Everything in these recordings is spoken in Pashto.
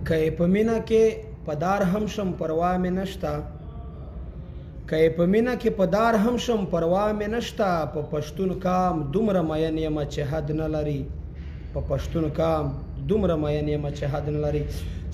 که په مینه کې پدار هم شم پروا مې نشته، که په مینه کې پدار هم شم پروا مې نشته، په پښتون کام دومره مین یم چې حد نه لري، په پښتون کام دومره مین یم چې حد نه لري.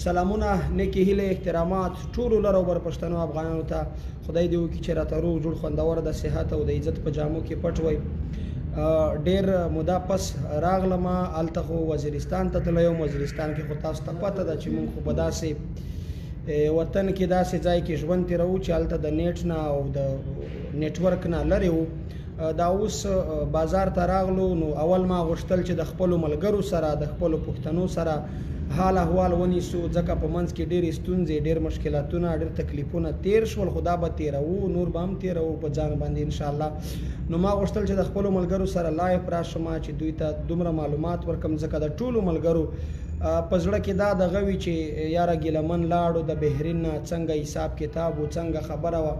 سلامونه، نیکې هیلې، احترامات ټولو لر او بر پښتنو افغانانو ته. خدای دې وکړي چې راته روغ جوړ خوندور د صحت او د عزت په جامو کې پټ وای. ډېر موده پس راغلم، هلته خو وزیرستان ته تللی یم. وزیرستان کې خو تاسو ته پته ده چې موږ خو په داسې وطن کې داسې ځای کې ژوند تېروو چې هلته د نیټ نه او د نیټورک نه لرې وو. دا اوس بازار ته راغلو، نو اول ما غوښتل چې د خپلو ملګرو سره، د خپلو پښتنو سره حال احوال ونیسو، ځکه په منځ کې ډېرې ستونزې، ډېر مشکلاتونه، ډېر تکلیفونه تیر شول، خو دا به تیروو، نور به هم تیروو په ځان باندې انشاءالله. نو ما غوښتل چې د خپلو ملګرو سره لایف راشم چې دوی ته دومره معلومات ورکړم، ځکه د ټولو ملګرو په زړه کې دا دغه وي چې یاره ګیلمن لاړو د بهرین نه، څنګه حساب کتاب و، څنګه خبره وه.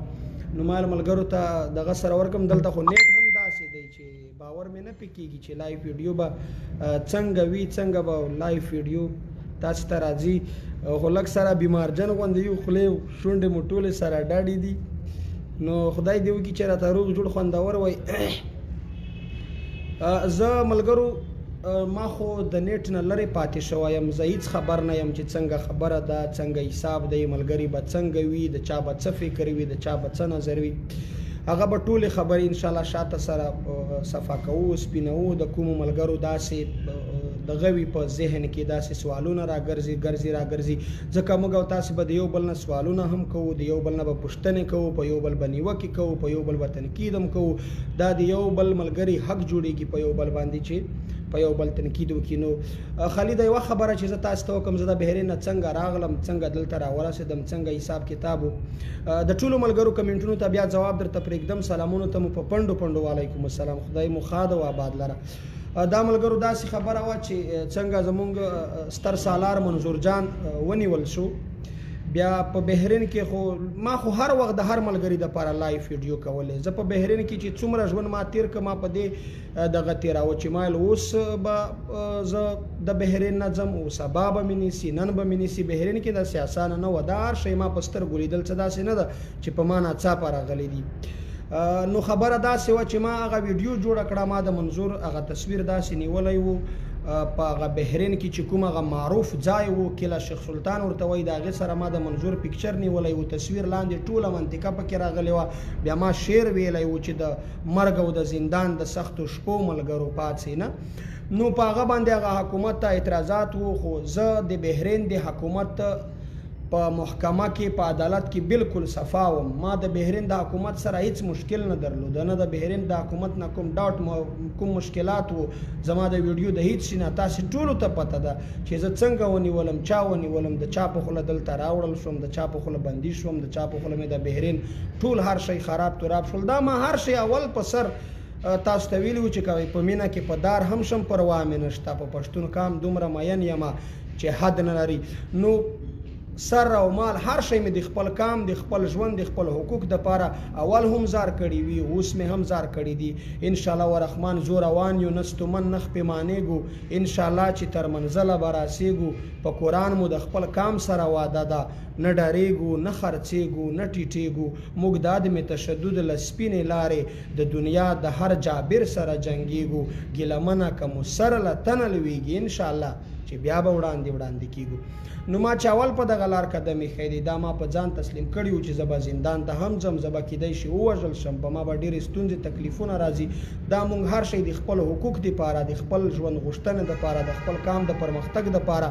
نو ما ملګرو ته دغه سره ورکړم. دلته خو نیټ هم داسې دی چې باور مې نه پې کېږي چې لایف ویډیو به څنګه وي، څنګه به لایف ویډیو تاسو ته راځي. خو لږ سره بیمارجن غوندې یو، خولې شونډې مو ټولې سره ډاډې دي. نو خدای دې وکړي چې راته روغ جوړ خوندور وای. زه ملګرو ما خو د نیټ نه لرې پاتې شوی یم، زه هېڅ خبر نه یم چې څنګه خبره ده، څنګه حساب دی، ملګري به څنګه وي، د چا به څه فکر وي، د چا به څه نظر وي. هغه به ټولې خبرې انشاءالله شاته سره صفا کوو، سپینوو. د کومو ملګرو داسې دغه وي په ذهن کې داسې سوالونه راګرځي، ځکه موږ او تاسې به د یو بل نه سوالونه هم کوو، د یو بل نه به پوښتنې کوو، په یو بل به نیوکې کوو، په یو بل به تنقید هم کوو. دا د یو بل ملګري حق جوړېږي په یو بل باندې چې په یو بل تنقید وکړي. نو خالي د یوه خبره چې زه تاسو ته وکړم، زه د بهرین نه څنګه راغلم، څنګه دلته راورسېدم، څنګه حساب کتاب و. د ټولو ملګرو کمنټونو ته بیا جواب درته پرېږدم. سلامونو ته مو په پنډو وعلیکم السلام، خدای مو ښاد او آباد لره. دا ملګرو داسې خبره وه چې څنګه زمونږ ستر سالار منظور جان ونیول شو. بیا په بهرین کې خو ما خو هر وخت د هر ملګري دپاره لایف ویډیو کولې. زه په بهرین کې چې څومره ژوند ما تیر کړ، ما په دې دغه تېراوه چې ما اوس به زه د بهرین نه ځم، او سبا به مې نیسي، نن به مې نیسي. بهرین کې داسې اسانه نه وه، دا هر شی ما په سترګو لیدل، څه داسې نه ده چې په ما ناڅاپه راغلی دي. نو خبره داسې وه چې ما هغه ویډیو جوړه کړه، ما د منظور هغه تصویر داسې نیولی و په هغه بهرین کې چې کوم هغه معروف ځای و، کله شیخ سلطان ورته وایي، د هغې سره ما د منظور پکچر نیولی و، تصویر لاندې ټوله منطقه پکې راغلی وه. بیا ما شعر ویلی و چې د مرګ او د زندان د سختو شپو ملګرو پاڅې نه. نو په هغه باندې هغه حکومت ته اعتراضات و، خو زه د بهرین د حکومت په محکمه کې، په عدالت کې بالکل صفا وم. ما د بهرین د حکومت سره هیڅ مشکل نه درلود، نه د بهرین د حکومت نه کوم ډاوټ، کوم مشکلات وو زما د ویډیو د هیڅ شي نه. تاسې ټولو ته پته ده چې زه څنګه ونیولم، چا ونیولم، د چا په خوله دلته راوړل شوم، د چا په خوله بندي شوم، د چا په خوله مې د بهرین ټول هر شی خراب تراب شول. دا ما هر شی اول په سر تاسو ته ویلي و چې کوئ په مینه کې په دار هم شم پروا مې نشته، په پښتون کام دومره مین یم چې حد نه لري. نو سر او مال هر شی مې د خپل کام، د خپل ژوند، د خپل حقوق دپاره اول هم زار کړي وي، اوس مې هم زار کړي دي. انشاءالله ورحمان زه روان یو، نه ستومن نه خپېمانېږو، انشاءالله چې تر منزله به راسېږو. په قرآن مو د خپل کام سره واده ده، نه ډارېږو، نه خرڅېږو، نه ټیټېږو. موږ د عدم تشدد له سپینې لارې د دنیا د هر جابر سره جنګېږو. ګیلمنه که مو سره له تنه لوېږي انشاءالله چې بیا به وړاندې کېږو. نو ما چې اول په دغه لار قدم ایښی دی، دا ما په ځان تسلیم کړي و چې زه به زندان ته هم ځم، زه به کیدی شي ووژل شم، په ما به ډېرې ستونزې تکلیفونه راځي. دا مونږ هر شی د خپل حقوق دپاره، د خپل ژوند غوښتنې دپاره، د خپل کام د پرمختګ دپاره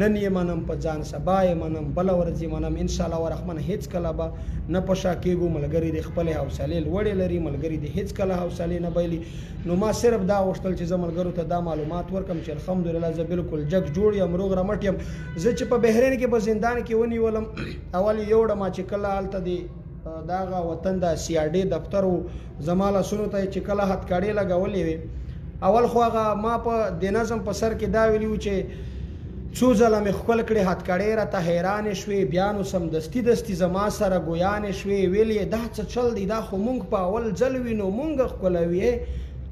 نن یې منم، په ځان سبا یې منم، بله ورځ یې منم. انشاءالله ورحمن هیڅ کله به نه په شا کېږو. ملګري د خپلې حوصلې لوړې لري، ملګري د هیڅ کله حوصلې نه بایلي. نو ما صرف دا غوښتل چې زه ملګرو ته دا معلومات ورکړم چې الحمدلله زه بالکل جګ جوړ یم، روغ رمټ یم. زه چې په بهرین کې په زندان کې ونیولم، اول یې یوړه ما چې کله هلته د دغه وطن د سی آر ډي دفتر و، زما لاسونو ته چې کله هتکړې لګولې وې، اول خو هغه ما په د نظم په سر کې دا ویلي و چې څو ځله مې ښکل کړې هتکړې راته حیرانې شوې، بیا نو سمدستي زما سره ګویانې شوې. ویل یې دا څه چل دی، دا خو مونږ په اول ځل وینو، مونږ ښکلوي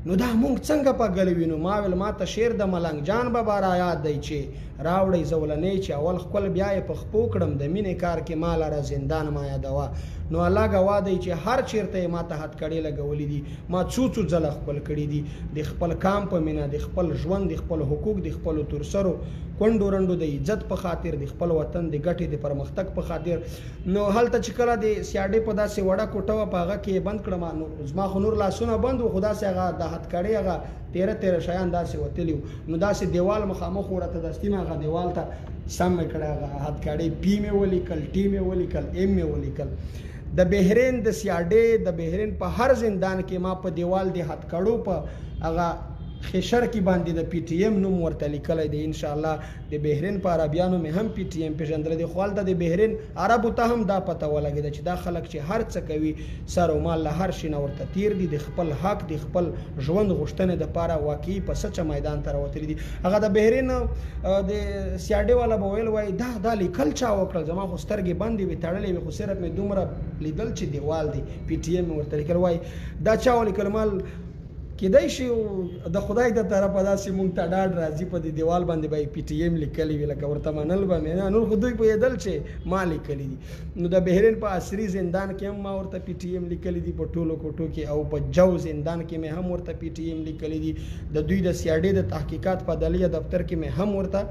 نو دا مونږ څنګه په ګل وینو. ما ویل ما ته شعر د ملنګ جان بابا را یاد دی چې راوړی زولنې چې اول خپل بیا یې په خپو کړم د مینې کار کې ما لره زندان ما یادوه. نو الله ګواه دی چې هر چیرته ما ته هتکړې لګولې دي، ما څو ځله خپل کړي دي د خپل کام په مینه، د خپل ژوند، د خپل حقوق، د خپل ترسرو کونډو رنډو د عزت په خاطر، د خپل وطن د ګټې د پرمختګ په خاطر. نو هلته چې کله د سیاډې په داسې وړه کوټه وه په هغه کې بند کړم، نو زما خو نور لاسونه بند وو، خو داسې هغه د هتکړې هغه تیره شیان داسې وتلي وو. نو داسې دیوال مخامخ ورته دستي مې هغه دیوال ته سم مې کړی، هغه هتکړې پی مې ولیکل، ټي مې ولیکل، ام مې ولیکل. د بحرین د سیاډې د بحرین په هر زندان کې ما په دیوال د هتکړو په هغه خشر کې باندې د پی ټی ایم نوم ورته لیکلی دی. ان شاء الله د بحرین په عربیانو مې هم پی ټی ایم پیژندلی دی، خو هلته د بحرین عربو ته هم دا پته ولګېده چې دا خلک چې هر څه کوي سر او مال له هر شي نه ورته تیر دي، د خپل حق د خپل ژوند غوښتنې دپاره واقعي په سچه میدان ته راوتلي دي. هغه د بحرین د سیاډې والا به ویل وایي دا لیکل چا وکړل، زما خو سترګې بندې وې تړلې وې، خو صرف مې دومره لیدل چې دیوال دی پی ټی ایم مې ورته لیکل. وایي دا چا ولیکل؟ مال کېدای شي د خدای د طرفه داسې مونږ ته ډاډ راځي په دې دیوال باندې به یې پی ټی ایم لیکلي وي، لکه ورته منل به مې نه، نور خو دوی پوهېدل چې ما لیکلي دي. نو د بحرین په عصري زندان کې هم ما ورته پی ټی ایم لیکلي دي په ټولو کوټو کې، او په جو زندان کې مې هم ورته پی ټی ایم لیکلي دي. د دوی د سیاډې د تحقیقات په عدلیه دفتر کې مې هم ورته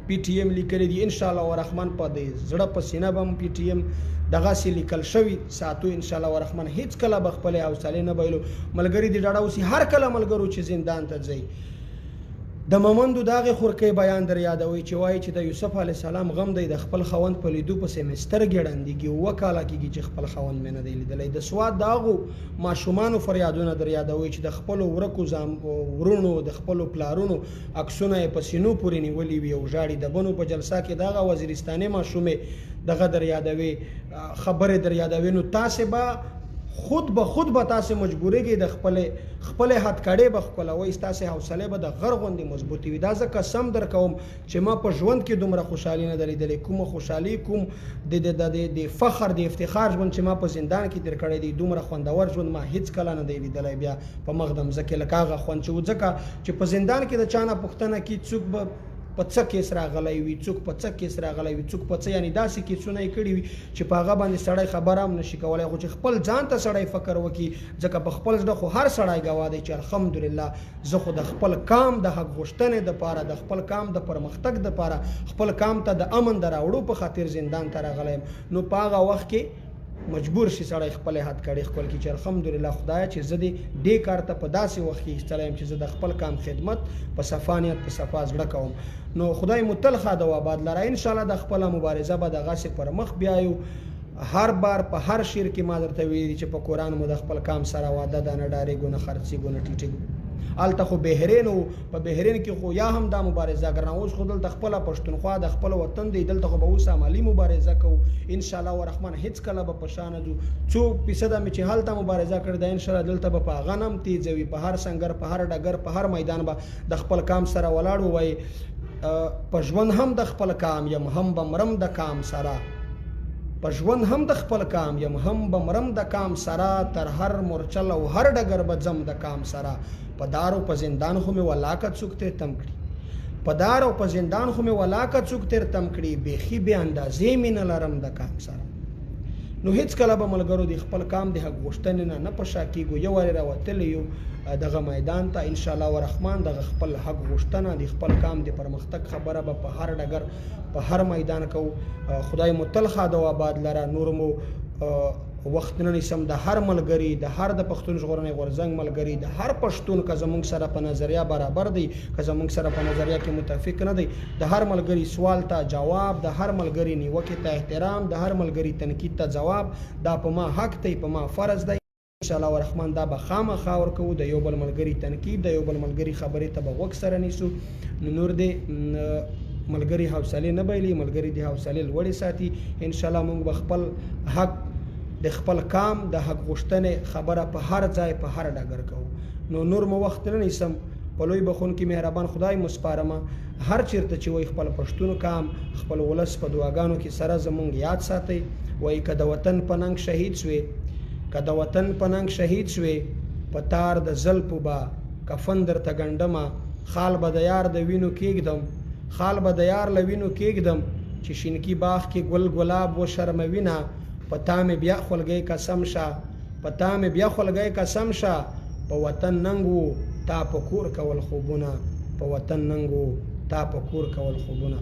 پی ټی ایم لیکلي دي. ان شاء الله ورحمن په دې زړه په سینه به هم پی ټی ایم دغسې لیکل شوي ساتو. ان شاء الله ورحمن هیڅ کله به خپلې حوصلې نه بایلو. ملګري دې ډاډه اوسي، هر کله ملګرو چې زندان ته ځئ د مومندو د هغې خورکۍ بیان در یادوئ چې وایي چې د یوسف علیه السلام غم دی د خپل خاوند په لیدو پسې مې سترګې ړندېږي، 7 کاله کېږي چې خپل خاوند مې نه دی لیدلی. د سوات د هغو ماشومانو فریادونه در یادوئ چې د خپلو ورکو ورونو د خپلو پلارونو عکسونه یې په سینو پورې نیولي وي او ژاړي. د بنو په جلسه کې د هغه وزیرستاني ماشومې دغه در یادوي، خبرې در یادوي. نو تاسې به خود به تاسې مجبورېږئ د خپلې هتکړې به ښکلوئ، ستاسې حوصلې به د غر غوندې مضبوطې وي. دا زه قسم در کوم چې ما په ژوند کې دومره خوشحالي نه ده لیدلې، کومه خوشحالي، کوم د فخر د افتخار ژوند چې ما په زندان کې تېر کړی دی، دومره خوندور ژوند ما هیڅ کله نه دی لیدلی بیا په مخ د مځکې لکه هغه خوند چې و. ځکه چې په زندان کې د چا نه پوښتنه کي څوک به په څه کیس راغلی وي، څوک په څه کیس راغلی وي، څوک په څه، یعنې داسې کیسونه یې کړي وي چې په هغه باندې سړی خبره هم نشي کولی. خو چې خپل ځان ته سړی فکر وکړي، ځکه په خپل زړه خو هر سړی ګواه دی چې الحمدلله زه خو د خپل کام د حق غوښتنې دپاره، د خپل کام د پرمختګ دپاره، خپل کام ته د امن د راوړو په خاطر زندان ته راغلی یم. نو په هغه وخت کې مجبور شي سړی خپل هتکړې خپل کې چې الحمدلله خدایه چې زه دې کار ته په داسې وخت کې ایستلی یم چې زه د خپل کام خدمت په صفا نیت په صفا زړه کوم. نو خدای مو تل ښاد او آباد لره. ان شاء الله د خپله مبارزه به دغسې پر مخ بیایو. هر بار په هر شعر کې ما درته ویلي چې په قرآن مو د خپل کام سره وعده ده، نه ډارېږو نه خرڅېږو نه ټیټېږو. هلته خو بحرین و، په بحرین کې خو یا هم دا مبارزه ګرنه، اوس خو دلته خپله پښتونخوا د خپل وطن دی، دلته خو به اوس عملي مبارزه کوو. ان شاء الله ورحمن هیڅ کله به په شا نه ځو. 100% مې چې هلته مبارزه کړې ده، ان شاء الله دلته به په هغه نه هم تیزوي، په هر سنګر، په هر ډګر، په هر میدان به د خپل کام سره ولاړ ووایي په ژوند هم د خپل کام یم، هم به مرم د کام سره، په ژوند هم د خپل کام یم، هم به مرم د کام سره، تر هر مورچل او هر ډګر به ځم د کام سره. په دار او په زندان خو مې ولاکه څوک تیر تم کړي، په دار او په زندان خو مې ولاکه څوک تیر تم کړي، بیخي بې اندازې مینه لرم د کام سره. نو هیڅ کله به ملګرو د خپل کام د حق غوښتنې نه په شا کېږو. یو وارې راوتلی یو دغه میدان ته، ان شاء الله ورحمن دغه خپل حق غوښتنه د خپل کام د پرمختګ خبره به په هر ډګر په هر میدان کوو. خدای مو تل ښاد او آباد لره. نور مو وخت نه نیسم. د هر ملګري، د هر د پښتون ژغورنې غورځنګ ملګري، د هر پښتون که زموږ سره په نظریه برابر دی، که زموږ سره په نظریه کې متفق نه دی، د هر ملګري سوال ته جواب، د هر ملګري نیوکې ته احترام، د هر ملګري تنقید ته ځواب، دا په ما حق دی، په ما فرض دی. ان شاء الله ورحمن دا به خامخا ورکوو. د یو بل ملګري تنقید، د یو بل ملګري خبرې ته به غوږ سره نیسو. نور دې ملګري حوصلې نه بایلي، ملګري دې حوصلې لوړې ساتي. ان شاء الله موږ به خپل حق، د خپل کام د حق غوښتنې خبره په هر ځای په هر ډګر کوو. نو نور مو وخت نه نیسم. په لوی بخونکي مهربان خدای مو سپارمه. هر چیرته چې وایي خپل پښتون کام، خپل ولس په دعاګانو کې سره زموږ یاد ساتئ. وایي که د وطن په ننګ شهید شوې، که د وطن په ننګ شهید شوې، په تار د زلفو به کفن درته ګنډمه خال به د یار د وینو کېږدم خال به د یار له وینو کېږدم چې شینکي باغ کې ګل ګلاب و شرموینه په تا مې بیا خولګۍ قسم شه په تا مې بیا خولګۍ قسم شه په وطن ننګ و تا په کور کول خوبونه په وطن ننګ و تا په کور کول خوبونه